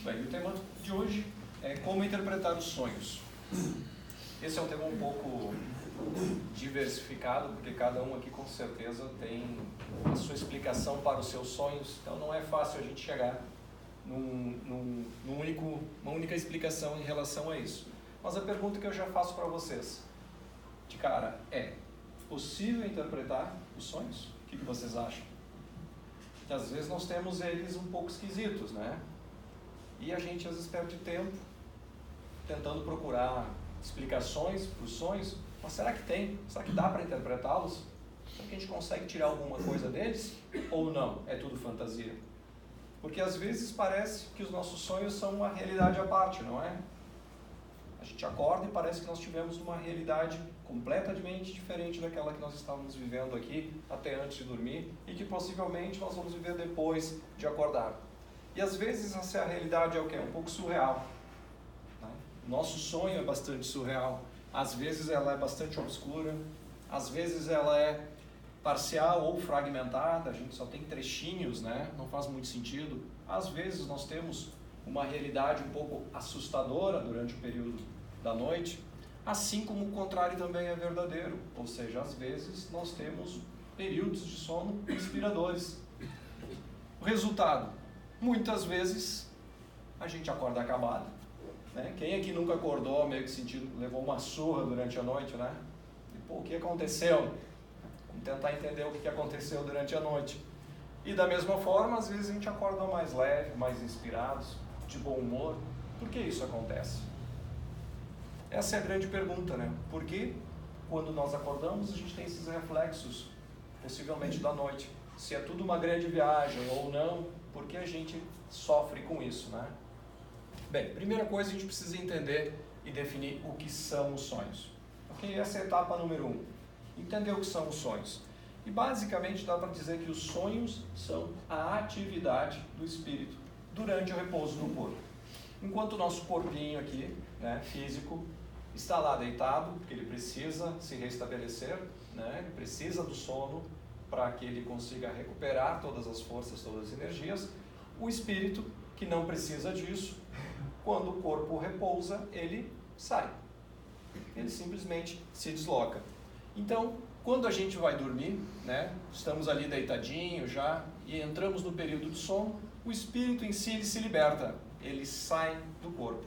Bem, o tema de hoje é como interpretar os sonhos. Esse é um tema um pouco diversificado, porque cada um aqui com certeza tem a sua explicação para os seus sonhos, então não é fácil a gente chegar uma única explicação em relação a isso. Mas a pergunta que eu já faço para vocês, de cara, é possível interpretar os sonhos? O que vocês acham? Que às vezes nós temos eles um pouco esquisitos, né? E a gente às vezes perde tempo tentando procurar explicações para os sonhos, mas será que tem? Será que dá para interpretá-los? Será que a gente consegue tirar alguma coisa deles? Ou não? É tudo fantasia? Porque às vezes parece que os nossos sonhos são uma realidade à parte, não é? A gente acorda e parece que nós tivemos uma realidade completamente diferente daquela que nós estávamos vivendo aqui até antes de dormir e que possivelmente nós vamos viver depois de acordar. E às vezes essa realidade é o quê? Um pouco surreal. Né? Nosso sonho é bastante surreal. Às vezes ela é bastante obscura, às vezes ela é parcial ou fragmentada, a gente só tem trechinhos, né? Não faz muito sentido. Às vezes nós temos uma realidade um pouco assustadora durante o período da noite, assim como o contrário também é verdadeiro, ou seja, às vezes nós temos períodos de sono inspiradores. O resultado, muitas vezes a gente acorda acabado, né? Quem aqui nunca acordou meio que sentindo, levou uma surra durante a noite, né? E, pô, o que aconteceu? Vamos tentar entender o que aconteceu durante a noite. E da mesma forma, às vezes a gente acorda mais leve, mais inspirados, de bom humor. Por que isso acontece? Essa é a grande pergunta, né? Por que quando nós acordamos a gente tem esses reflexos, possivelmente da noite? Se é tudo uma grande viagem ou não, por que a gente sofre com isso, né? Bem, primeira coisa a gente precisa entender e definir o que são os sonhos. Ok? Essa é a etapa número 1. Entender o que são os sonhos. E basicamente dá para dizer que os sonhos são a atividade do espírito durante o repouso no corpo. Enquanto o nosso corpinho aqui, né, físico, está lá deitado, porque ele precisa se restabelecer, né, ele precisa do sono para que ele consiga recuperar todas as forças, todas as energias, o espírito, que não precisa disso, quando o corpo repousa, ele sai. Ele simplesmente se desloca. Então, quando a gente vai dormir, né, estamos ali deitadinho já e entramos no período de sono, o espírito em si ele se liberta, ele sai do corpo.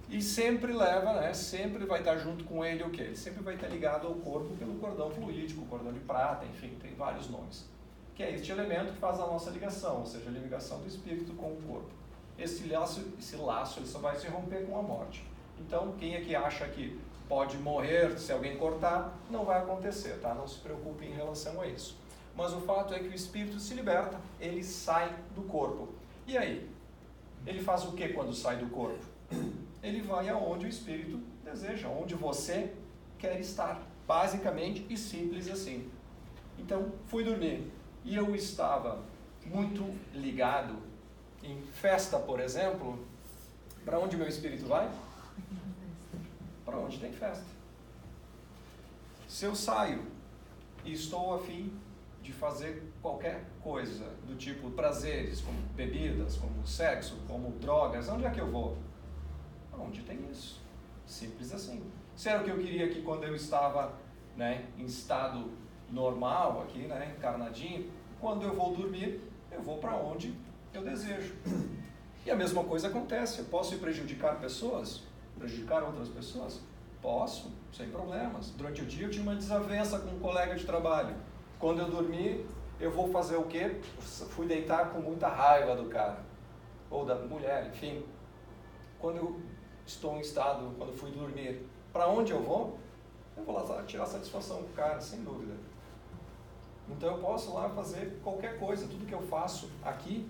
E sempre leva, né, sempre vai estar junto com ele o quê? Ele sempre vai estar ligado ao corpo pelo cordão fluídico, cordão de prata, enfim, tem vários nomes. Que é este elemento que faz a nossa ligação, ou seja, a ligação do espírito com o corpo. Esse laço ele só vai se romper com a morte. Então, quem é que acha que pode morrer se alguém cortar? Não vai acontecer, tá? Não se preocupe em relação a isso. Mas o fato é que o espírito se liberta, ele sai do corpo. E aí? Ele faz o que quando sai do corpo? Ele vai aonde o espírito deseja, onde você quer estar. Basicamente e simples assim. Então, fui dormir e eu estava muito ligado em festa, por exemplo. Para onde meu espírito vai? Para onde tem festa. Se eu saio e estou a fim de fazer qualquer coisa do tipo prazeres, como bebidas, como sexo, como drogas, onde é que eu vou? Onde tem isso. Simples assim. Se era o que eu queria aqui quando eu estava, né, em estado normal, aqui, né, encarnadinho, quando eu vou dormir, eu vou para onde eu desejo. E a mesma coisa acontece. Eu posso ir prejudicar pessoas? Prejudicar outras pessoas? Posso, sem problemas. Durante o dia eu tinha uma desavença com um colega de trabalho. Quando eu dormir, eu vou fazer o quê? Fui deitar com muita raiva do cara. Ou da mulher, enfim. Quando eu estou em estado, quando eu fui dormir, para onde eu vou? Eu vou lá tirar satisfação com o cara, sem dúvida. Então eu posso lá fazer qualquer coisa. Tudo que eu faço aqui,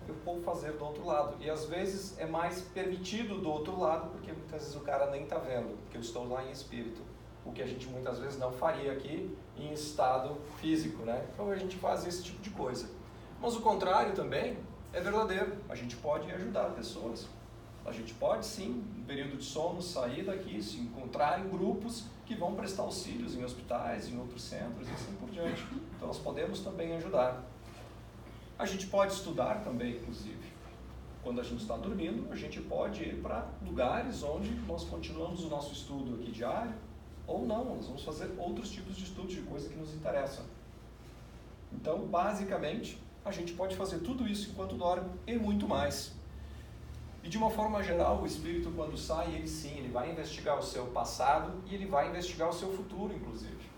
eu vou fazer do outro lado. E às vezes é mais permitido do outro lado, porque muitas vezes o cara nem está vendo, porque eu estou lá em espírito. O que a gente muitas vezes não faria aqui em estado físico, né? Então a gente faz esse tipo de coisa. Mas o contrário também é verdadeiro. A gente pode ajudar pessoas. A gente pode sim, no período de sono, sair daqui, se encontrar em grupos que vão prestar auxílios em hospitais, em outros centros e assim por diante. Então nós podemos também ajudar. A gente pode estudar também, inclusive. quando a gente está dormindo, a gente pode ir para lugares onde nós continuamos o nosso estudo aqui diário, ou não, nós vamos fazer outros tipos de estudos, de coisas que nos interessam. Então, basicamente, a gente pode fazer tudo isso enquanto dorme e muito mais. E de uma forma geral, o espírito quando sai, ele sim, ele vai investigar o seu passado e ele vai investigar o seu futuro, inclusive.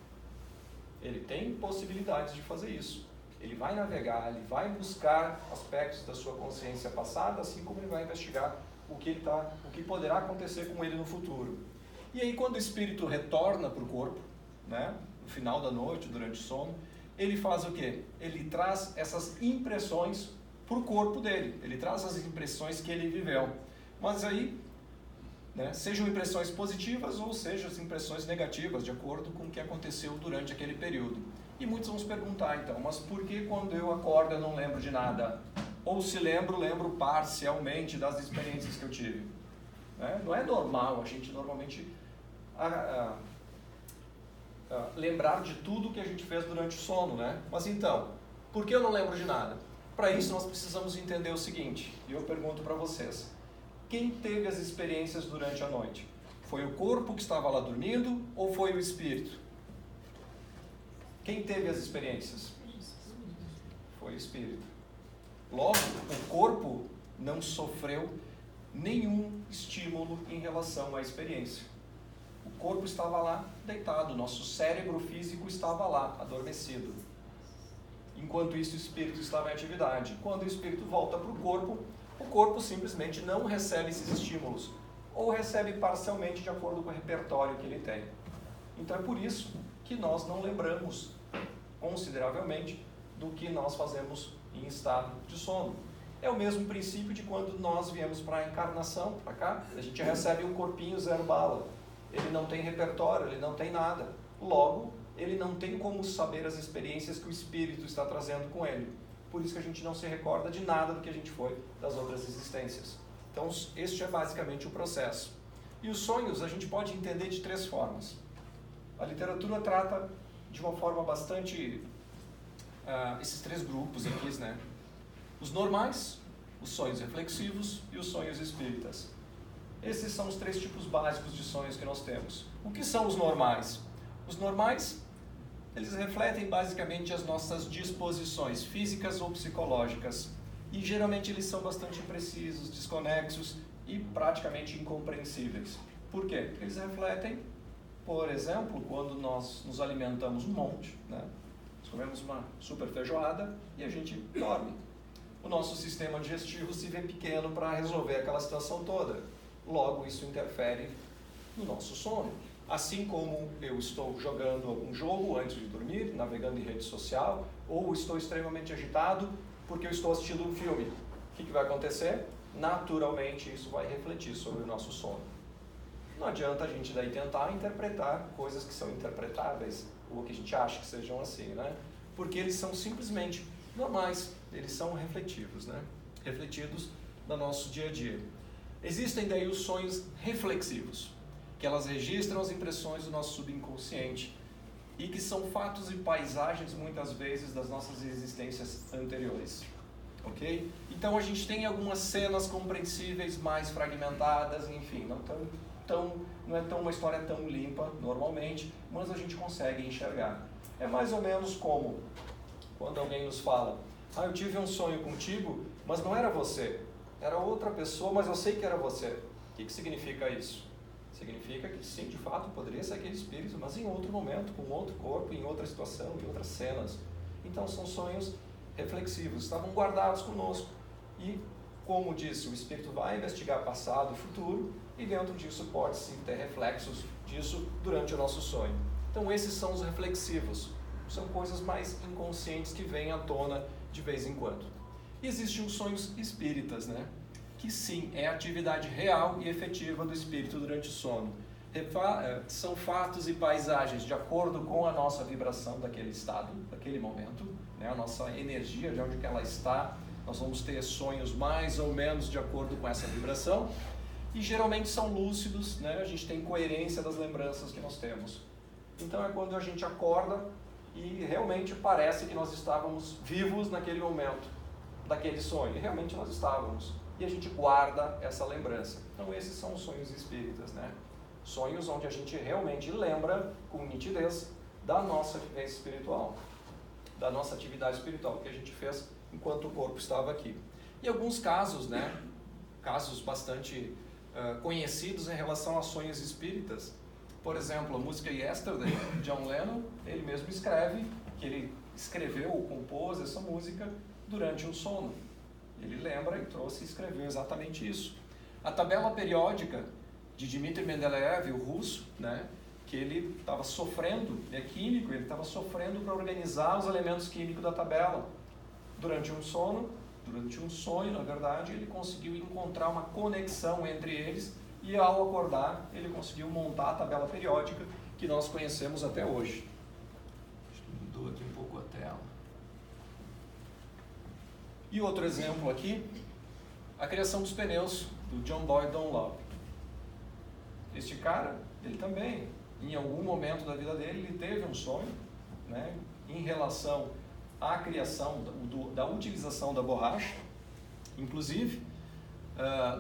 Ele tem possibilidades de fazer isso. Ele vai navegar, ele vai buscar aspectos da sua consciência passada, assim como ele vai investigar o que poderá acontecer com ele no futuro. E aí, quando o espírito retorna para o corpo, né, no final da noite, durante o sono, ele faz o quê? Ele traz essas impressões para o corpo dele, ele traz as impressões que ele viveu. Mas aí, né, sejam impressões positivas ou sejam as impressões negativas, de acordo com o que aconteceu durante aquele período. E muitos vão se perguntar, então, mas por que quando eu acordo eu não lembro de nada? Ou se lembro parcialmente das experiências que eu tive. Né? Não é normal a gente normalmente lembrar de tudo que a gente fez durante o sono, né? Mas então, por que eu não lembro de nada? Para isso nós precisamos entender o seguinte, e eu pergunto para vocês, quem teve as experiências durante a noite? Foi o corpo que estava lá dormindo ou foi o espírito? Quem teve as experiências? Foi o espírito. Logo, o corpo não sofreu nenhum estímulo em relação à experiência. O corpo estava lá deitado, nosso cérebro físico estava lá, adormecido. Enquanto isso, o espírito estava em atividade. Quando o espírito volta para o corpo simplesmente não recebe esses estímulos, ou recebe parcialmente de acordo com o repertório que ele tem. Então é por isso que nós não lembramos consideravelmente do que nós fazemos em estado de sono. É o mesmo princípio de quando nós viemos para a encarnação, para cá, a gente recebe um corpinho 0 bala. Ele não tem repertório, ele não tem nada. Logo, ele não tem como saber as experiências que o espírito está trazendo com ele. Por isso que a gente não se recorda de nada do que a gente foi das outras existências. Então, este é basicamente o processo. E os sonhos a gente pode entender de 3 formas. A literatura trata de uma forma bastante esses 3 grupos aqui, né? Os normais, os sonhos reflexivos e os sonhos espíritas. Esses são os 3 tipos básicos de sonhos que nós temos. O que são os normais? Os normais, eles refletem basicamente as nossas disposições físicas ou psicológicas. E geralmente eles são bastante imprecisos, desconexos e praticamente incompreensíveis. Por quê? Eles refletem, por exemplo, quando nós nos alimentamos um monte, né? Nós comemos uma super feijoada e a gente dorme. O nosso sistema digestivo se vê pequeno para resolver aquela situação toda. Logo, isso interfere no nosso sono. Assim como eu estou jogando algum jogo antes de dormir, navegando em rede social, ou estou extremamente agitado porque eu estou assistindo um filme. O que vai acontecer? Naturalmente, isso vai refletir sobre o nosso sono. Não adianta a gente daí tentar interpretar coisas que são interpretáveis, ou que a gente acha que sejam assim, né? Porque eles são simplesmente normais, eles são refletivos, né? Refletidos no nosso dia a dia. Existem daí os sonhos reflexivos, que elas registram as impressões do nosso subconsciente e que são fatos e paisagens, muitas vezes, das nossas existências anteriores. Ok? Então a gente tem algumas cenas compreensíveis mais fragmentadas, enfim, não é uma história tão limpa, normalmente, mas a gente consegue enxergar. É mais ou menos como quando alguém nos fala, eu tive um sonho contigo, mas não era você, era outra pessoa, mas eu sei que era você. O que significa isso? Significa que sim, de fato, poderia ser aquele espírito, mas em outro momento, com outro corpo, em outra situação, em outras cenas. Então são sonhos reflexivos, estavam guardados conosco. E, como disse, o espírito vai investigar passado e futuro, e dentro disso pode sim ter reflexos disso durante o nosso sonho. Então esses são os reflexivos, são coisas mais inconscientes que vêm à tona de vez em quando. E existem os sonhos espíritas, né? Que sim, é a atividade real e efetiva do espírito durante o sono. São fatos e paisagens de acordo com a nossa vibração daquele estado, daquele momento, né? A nossa energia, de onde que ela está. Nós vamos ter sonhos mais ou menos de acordo com essa vibração. E geralmente são lúcidos, né? A gente tem coerência das lembranças que nós temos. Então é quando a gente acorda e realmente parece que nós estávamos vivos naquele momento, daquele sonho. E realmente nós estávamos. e a gente guarda essa lembrança. Então esses são os sonhos espíritas, né? Sonhos onde a gente realmente lembra com nitidez da nossa vivência espiritual, da nossa atividade espiritual que a gente fez enquanto o corpo estava aqui. E alguns casos, né? Casos bastante conhecidos em relação a sonhos espíritas. Por exemplo, a música Yesterday, John Lennon, ele mesmo escreve que ele escreveu ou compôs essa música durante um sono. Ele lembra e trouxe e escreveu exatamente isso. A tabela periódica de Dmitri Mendeleev, o russo, né, que ele estava sofrendo, ele é químico, ele estava sofrendo para organizar os elementos químicos da tabela. Durante um sono, durante um sonho, na verdade, ele conseguiu encontrar uma conexão entre eles e ao acordar, ele conseguiu montar a tabela periódica que nós conhecemos até hoje. Mudou aqui um pouco a tela. E outro exemplo aqui, a criação dos pneus, do John Boyd Dunlop. Este cara, ele também, em algum momento da vida dele, ele teve um sonho, né, em relação à criação, da utilização da borracha. Inclusive,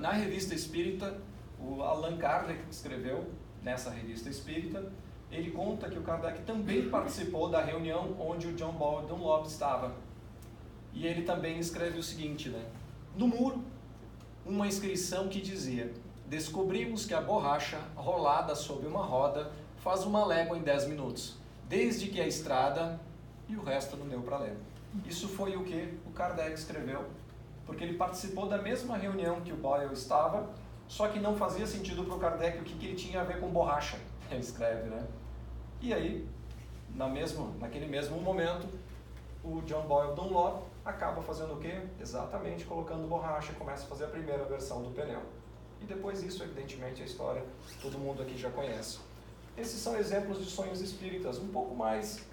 na revista espírita, o Allan Kardec escreveu nessa revista espírita, ele conta que o Kardec também participou da reunião onde o John Boyd Dunlop estava. E ele também escreve o seguinte, né? No muro, uma inscrição que dizia: descobrimos que a borracha rolada sob uma roda faz uma légua em 10 minutos, desde que a estrada e o resto não deu para ler. Isso foi o que o Kardec escreveu, porque ele participou da mesma reunião que o Boyle estava, só que não fazia sentido para o Kardec o que ele tinha a ver com borracha, ele escreve, né? E aí, naquele mesmo momento, o John Boyle Dunlop acaba fazendo o quê? Exatamente colocando borracha, começa a fazer a primeira versão do pneu. E depois disso, evidentemente, a história todo mundo aqui já conhece. Esses são exemplos de sonhos espíritas, um pouco mais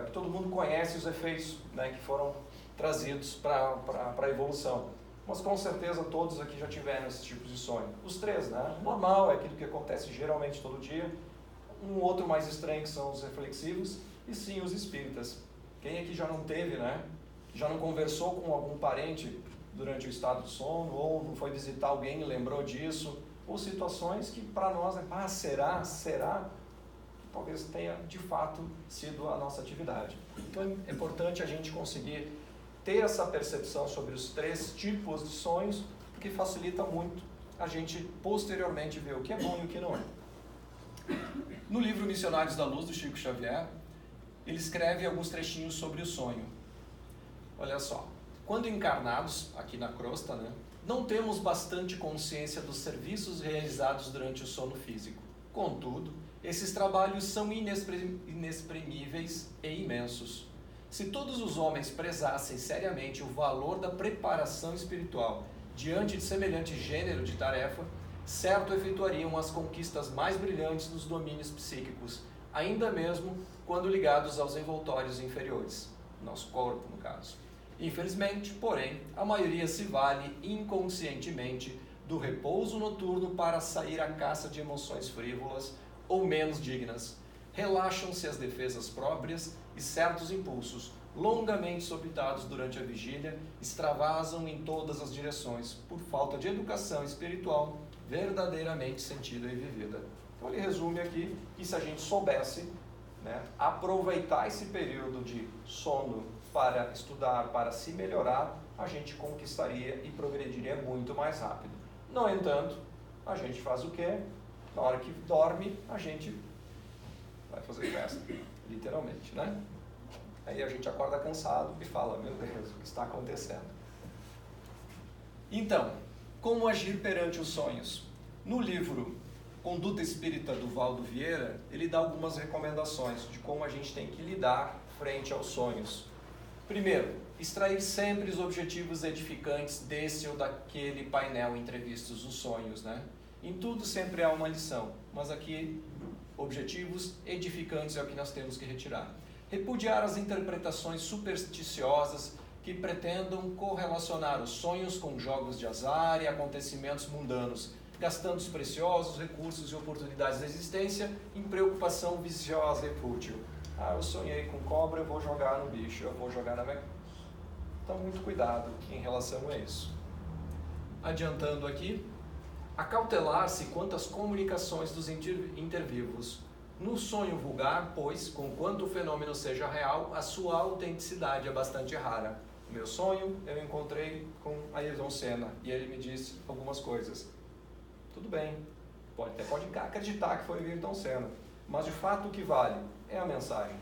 que todo mundo conhece os efeitos, né, que foram trazidos para a evolução. Mas com certeza todos aqui já tiveram esses tipos de sonho. Os três, né? Normal, é aquilo que acontece geralmente todo dia. Um outro mais estranho que são os reflexivos, e sim os espíritas. Quem aqui já não teve, né? Já não conversou com algum parente durante o estado de sono, ou não foi visitar alguém e lembrou disso, ou situações que para nós, né, será? Talvez tenha de fato sido a nossa atividade. Então é importante a gente conseguir ter essa percepção sobre os três tipos de sonhos, porque facilita muito a gente posteriormente ver o que é bom e o que não é. No livro Missionários da Luz, do Chico Xavier, ele escreve alguns trechinhos sobre o sonho. Olha só, quando encarnados, aqui na crosta, né, não temos bastante consciência dos serviços realizados durante o sono físico. Contudo, esses trabalhos são inexprimíveis e imensos. Se todos os homens prezassem seriamente o valor da preparação espiritual diante de semelhante gênero de tarefa, certo efetuariam as conquistas mais brilhantes nos domínios psíquicos, ainda mesmo quando ligados aos envoltórios inferiores, nosso corpo, no caso. Infelizmente, porém, a maioria se vale inconscientemente do repouso noturno para sair à caça de emoções frívolas ou menos dignas. Relaxam-se as defesas próprias e certos impulsos, longamente sobitados durante a vigília, extravasam em todas as direções, por falta de educação espiritual verdadeiramente sentida e vivida. Então ele resume aqui que se a gente soubesse, né, aproveitar esse período de sono para estudar, para se melhorar, a gente conquistaria e progrediria muito mais rápido. No entanto, a gente faz o quê? Na hora que dorme, a gente vai fazer festa, literalmente, né? Aí a gente acorda cansado e fala: meu Deus, o que está acontecendo? Então, como agir perante os sonhos? No livro Conduta Espírita do Valdo Vieira, ele dá algumas recomendações de como a gente tem que lidar frente aos sonhos. Primeiro, extrair sempre os objetivos edificantes desse ou daquele painel entrevistos os sonhos, né? Em tudo sempre há uma lição, mas aqui objetivos edificantes é o que nós temos que retirar. Repudiar as interpretações supersticiosas que pretendam correlacionar os sonhos com jogos de azar e acontecimentos mundanos, gastando os preciosos recursos e oportunidades da existência em preocupação viciosa e fútil. Ah, eu sonhei com cobra, eu vou jogar no bicho, eu vou jogar na minha... Então, muito cuidado em relação a isso. adiantando aqui, acautelar-se quanto às comunicações dos intervivos. No sonho vulgar, pois, conquanto o fenômeno seja real, a sua autenticidade é bastante rara. No meu sonho, eu encontrei com Ayrton Senna e ele me disse algumas coisas. Tudo bem, até pode acreditar que foi o Ayrton Senna, mas de fato o que vale é a mensagem.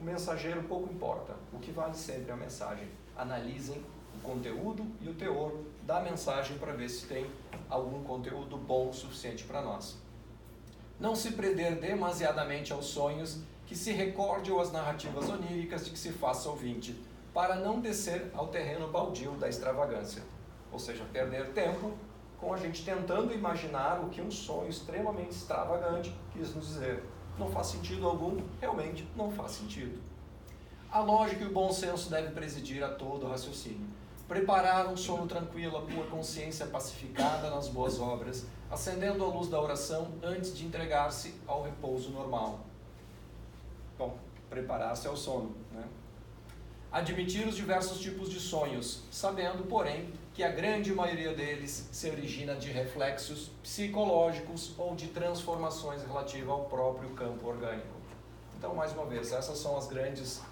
O mensageiro pouco importa, o que vale sempre é a mensagem. Analisem o conteúdo e o teor da mensagem para ver se tem algum conteúdo bom o suficiente para nós. Não se prender demasiadamente aos sonhos, que se recorde ou às narrativas oníricas de que se faça ouvinte, para não descer ao terreno baldio da extravagância. Ou seja, perder tempo com a gente tentando imaginar o que um sonho extremamente extravagante quis nos dizer. Não faz sentido algum, realmente não faz sentido. A lógica e o bom senso devem presidir a todo o raciocínio. Preparar um sono tranquilo, a tua consciência pacificada nas boas obras, acendendo a luz da oração antes de entregar-se ao repouso normal. Bom, preparar-se ao sono, né? Admitir os diversos tipos de sonhos, sabendo, porém, que a grande maioria deles se origina de reflexos psicológicos ou de transformações relativas ao próprio campo orgânico. Então, mais uma vez, essas são as grandes...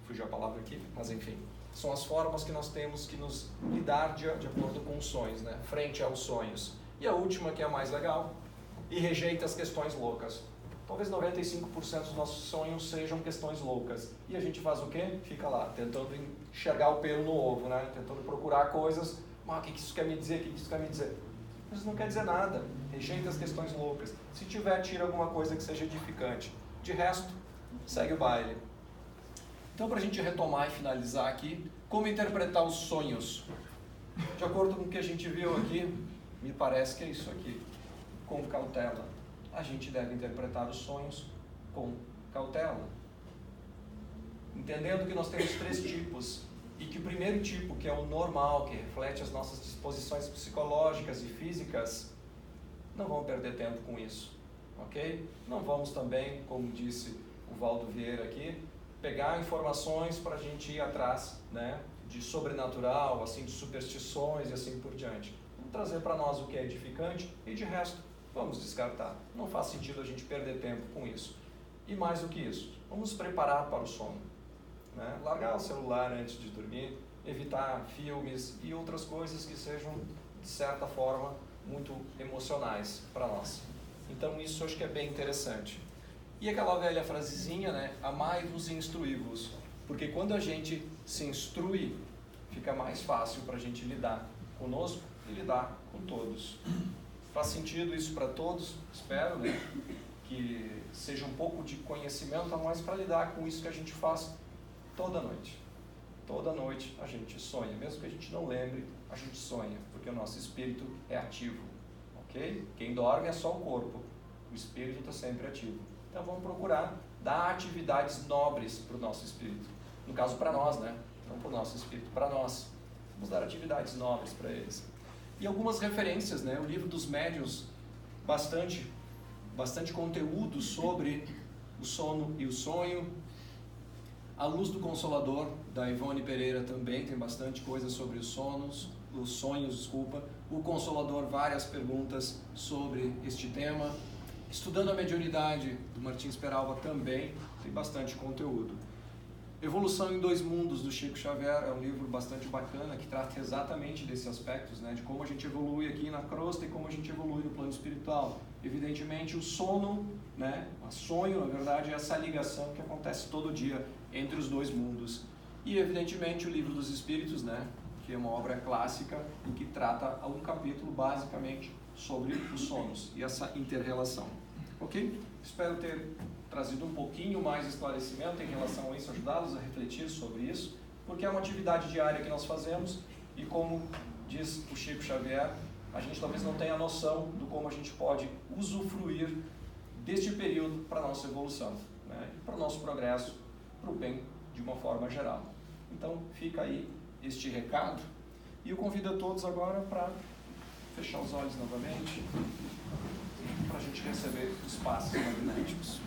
fugiu a palavra aqui, mas enfim, são as formas que nós temos que nos lidar de acordo com os sonhos, né? Frente aos sonhos. E a última, que é a mais legal, e rejeita as questões loucas. Talvez 95% dos nossos sonhos sejam questões loucas. E a gente faz o quê? Fica lá, tentando enxergar o pelo no ovo, né? Tentando procurar coisas, mas o que isso quer me dizer? O que isso quer me dizer? Isso não quer dizer nada. Rejeita as questões loucas. Se tiver, tira alguma coisa que seja edificante. De resto, segue o baile. Então, para a gente retomar e finalizar aqui, como interpretar os sonhos? De acordo com o que a gente viu aqui, me parece que é isso aqui, com cautela. A gente deve interpretar os sonhos com cautela. Entendendo que nós temos 3 tipos, e que o primeiro tipo, que é o normal, que reflete as nossas disposições psicológicas e físicas, não vamos perder tempo com isso, ok? Não vamos também, como disse o Valdo Vieira aqui, pegar informações para a gente ir atrás, né, de sobrenatural, assim, de superstições e assim por diante. Vamos trazer para nós o que é edificante e de resto vamos descartar. Não faz sentido a gente perder tempo com isso. E mais do que isso, vamos nos preparar para o sono, né? Largar o celular antes de dormir, evitar filmes e outras coisas que sejam, de certa forma, muito emocionais para nós. Então isso eu acho que é bem interessante. E aquela velha frasezinha, né? Amai-vos e instruí-vos. Porque quando a gente se instrui, fica mais fácil para a gente lidar conosco e lidar com todos. Faz sentido isso para todos? Espero, né? Que seja um pouco de conhecimento a mais para lidar com isso que a gente faz toda noite. Toda noite a gente sonha. Mesmo que a gente não lembre, a gente sonha. Porque o nosso espírito é ativo. Ok? Quem dorme é só o corpo. O espírito está sempre ativo. Então vamos procurar dar atividades nobres para o nosso espírito. No caso para nós, né? Não para o nosso espírito, para nós. Vamos dar atividades nobres para eles. E algumas referências, né? O livro dos médiuns, bastante conteúdo sobre o sono e o sonho. A Luz do Consolador, da Ivone Pereira, também tem bastante coisa sobre os sonhos, O Consolador, várias perguntas sobre este tema. Estudando a Mediunidade, do Martins Peralva, também tem bastante conteúdo. Evolução em Dois Mundos, do Chico Xavier, é um livro bastante bacana, que trata exatamente desses aspectos, né, de como a gente evolui aqui na crosta e como a gente evolui no plano espiritual. Evidentemente, o sono, né, o sonho, na verdade, é essa ligação que acontece todo dia entre os dois mundos. E, evidentemente, o Livro dos Espíritos, né, que é uma obra clássica e que trata um capítulo, basicamente, sobre os sonos e essa inter-relação. Ok? Espero ter trazido um pouquinho mais de esclarecimento em relação a isso, ajudá-los a refletir sobre isso, porque é uma atividade diária que nós fazemos e, como diz o Chico Xavier, a gente talvez não tenha noção do como a gente pode usufruir deste período para a nossa evolução, né? Para o nosso progresso, para o bem de uma forma geral. Então fica aí este recado e eu convido a todos agora para fechar os olhos novamente, para a gente receber os passos magnéticos.